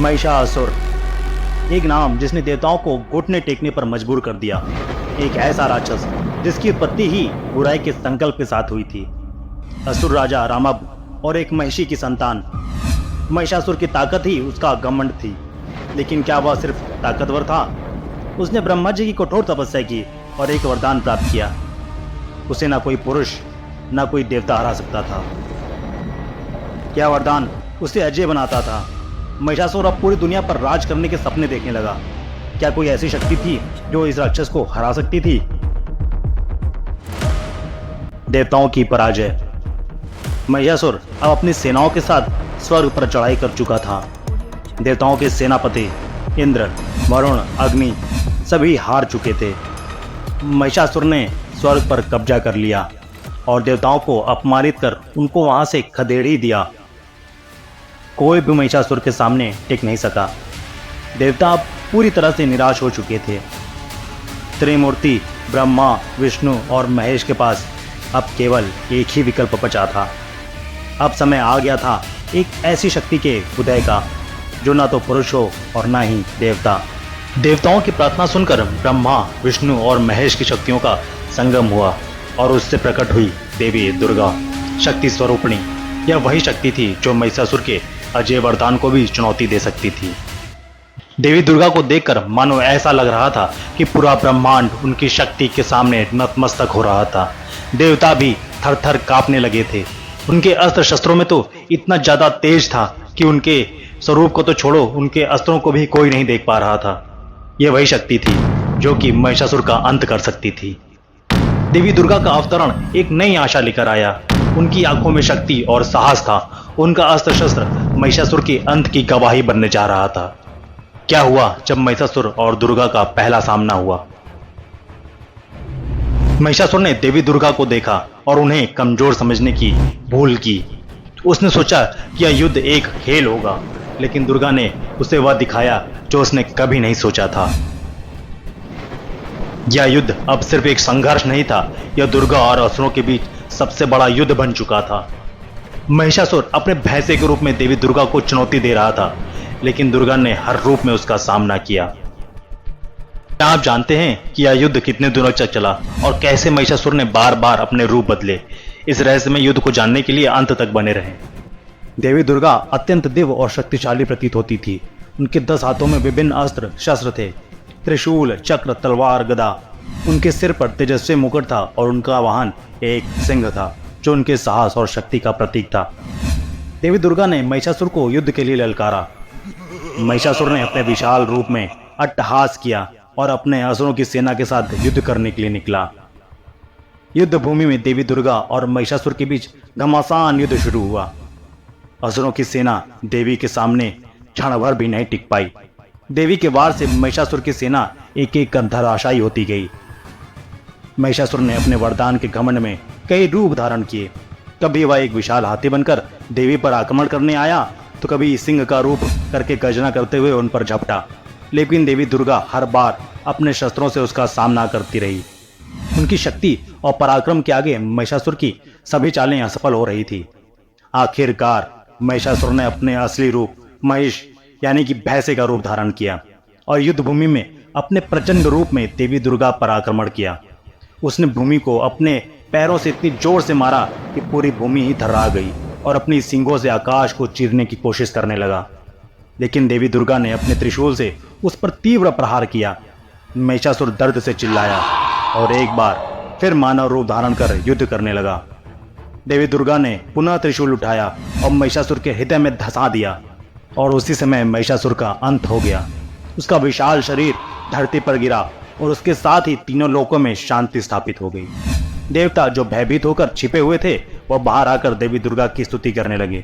महिषासुर, एक नाम जिसने देवताओं को घुटने टेकने पर मजबूर कर दिया। एक ऐसा राक्षस जिसकी उत्पत्ति ही बुराई के संकल्प के साथ हुई थी। असुर राजा रामब और एक महिषी की संतान। महिषासुर की ताकत ही उसका घमंड थी, लेकिन क्या वह सिर्फ ताकतवर था? उसने ब्रह्मा जी की कठोर तपस्या की और एक वरदान प्राप्त किया। उसे ना कोई पुरुष ना कोई देवता हरा सकता था। क्या वरदान उसे अजय बनाता था। महिषासुर अब पूरी दुनिया पर राज करने के सपने देखने लगा। क्या कोई ऐसी शक्ति थी जो इस राक्षस को हरा सकती थी? देवताओं की पराजय। महिषासुर अब अपनी सेनाओं के साथ स्वर्ग पर चढ़ाई कर चुका था। देवताओं के सेनापति इंद्र, वरुण, अग्नि सभी हार चुके थे। महिषासुर ने स्वर्ग पर कब्जा कर लिया और देवताओं को अपमानित कर उनको वहां से खदेड़ ही दिया। कोई भी महिषासुर के सामने टिक नहीं सका। देवता अब पूरी तरह से निराश हो चुके थे। त्रिमूर्ति ब्रह्मा, विष्णु और महेश के पास अब केवल एक ही विकल्प बचा था। अब समय आ गया था एक ऐसी शक्ति के उदय का जो ना तो पुरुष हो और ना ही देवता। देवताओं की प्रार्थना सुनकर ब्रह्मा, विष्णु और महेश की शक्तियों का संगम हुआ और उससे प्रकट हुई देवी दुर्गा, शक्ति स्वरूपिणी। यह वही शक्ति थी जो महिषासुर के अजय वरदान को भी चुनौती दे सकती थी। देवी दुर्गा को देखकर मानो ऐसा लग रहा था कि पूरा ब्रह्मांड उनकी शक्ति के सामने नतमस्तक हो रहा था। देवता भी थर थर कांपने लगे थे। उनके अस्त्र शस्त्रों में तो इतना ज्यादा तेज था कि उनके स्वरूप को तो छोड़ो, उनके अस्त्रों को भी कोई नहीं देख पा रहा था। यह वही शक्ति थी जो कि महिषासुर का अंत कर सकती थी। देवी दुर्गा का अवतरण एक नई आशा लेकर आया। उनकी आंखों में शक्ति और साहस था। उनका अस्त्र शस्त्र महिषासुर के अंत की गवाही बनने जा रहा था। क्या हुआ जब महिषासुर और दुर्गा का पहला सामना हुआ? महिषासुर ने देवी दुर्गा को देखा और उन्हें कमजोर समझने की भूल की। उसने सोचा कि यह युद्ध एक खेल होगा, लेकिन दुर्गा ने उसे वह दिखाया जो उसने कभी नहीं सोचा था। यह युद्ध अब सिर्फ एक संघर्ष नहीं था, यह दुर्गा और असुरों के बीच सबसे बड़ा युद्ध बन चुका था। महिषासुर अपने भैंसे के रूप में देवी दुर्गा को चुनौती दे रहा था, लेकिन दुर्गा ने हर रूप में उसका सामना किया। क्या आप जानते हैं कि यह युद्ध कितने दिनों तक चला और कैसे महिषासुर ने बार बार अपने रूप बदले? इस रहस्यमय युद्ध को जानने के लिए अंत तक बने रहें। देवी दुर्गा अत्यंत दिव्य और शक्तिशाली प्रतीत होती थी। उनके 10 हाथों में विभिन्न अस्त्र शस्त्र थे, त्रिशूल, चक्र, तलवार, गदा। उनके सिर पर तेजस्वी मुकुट था और उनका वाहन एक सिंह था जो उनके साहस और शक्ति का प्रतीक था। देवी दुर्गा ने महिषासुर को युद्ध के लिए ललकारा। महिषासुर ने अपने विशाल रूप में अट्टहास किया और अपने असुरों की सेना के साथ युद्ध करने के लिए निकला। युद्ध भूमि में देवी दुर्गा और महिषासुर के बीच घमासान युद्ध शुरू हुआ। असुरों की सेना देवी के सामने क्षण भर भी नहीं टिक पाई। देवी के वार से महिषासुर की सेना एक एक कर धराशायी होती गई। महिषासुर ने अपने वरदान के घमंड में कई रूप धारण किए। कभी वह एक विशाल हाथी बनकर देवी पर आक्रमण करने आया, तो कभी सिंह का रूप करके गर्जना करते हुए उन पर झपटा। लेकिन देवी दुर्गा हर बार अपने शस्त्रों से उसका सामना करती रही। उनकी शक्ति और पराक्रम के आगे महिषासुर की सभी चालें असफल हो रही थी। आखिरकार महिषासुर ने अपने असली रूप महिष यानी कि भैंसे का रूप धारण किया और युद्ध भूमि में अपने प्रचंड रूप में देवी दुर्गा पर आक्रमण किया। उसने भूमि को अपने पैरों से इतनी जोर से मारा कि पूरी भूमि ही थर्रा गई और अपनी सींगों से आकाश को चीरने की कोशिश करने लगा। लेकिन देवी दुर्गा ने अपने त्रिशूल से उस पर तीव्र प्रहार किया। महिषासुर दर्द से चिल्लाया और एक बार फिर मानव रूप धारण कर युद्ध करने लगा। देवी दुर्गा ने पुनः त्रिशूल उठाया और महिषासुर के हृदय में धंसा दिया और उसी समय महिषासुर का अंत हो गया। उसका विशाल शरीर धरती पर गिरा और उसके साथ ही तीनों लोकों में शांति स्थापित हो गई। देवता जो भयभीत होकर छिपे हुए थे वह बाहर आकर देवी दुर्गा की स्तुति करने लगे।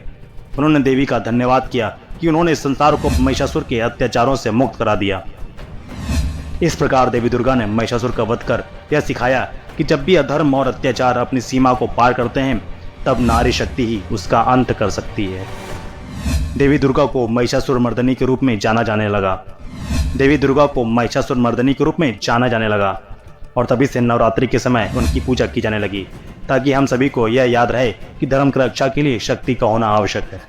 उन्होंने देवी का धन्यवाद किया कि उन्होंने संसार को महिषासुर के अत्याचारों से मुक्त करा दिया। इस प्रकार देवी दुर्गा ने महिषासुर का वध कर यह सिखाया कि जब भी अधर्म और अत्याचार अपनी सीमा को पार करते हैं तब नारी शक्ति ही उसका अंत कर सकती है। देवी दुर्गा को महिषासुर मर्दनी के रूप में जाना जाने लगा। देवी दुर्गा को महिषासुर मर्दनी के रूप में जाना जाने लगा और तभी से नवरात्रि के समय उनकी पूजा की जाने लगी, ताकि हम सभी को यह याद रहे कि धर्म की रक्षा के लिए शक्ति का होना आवश्यक है।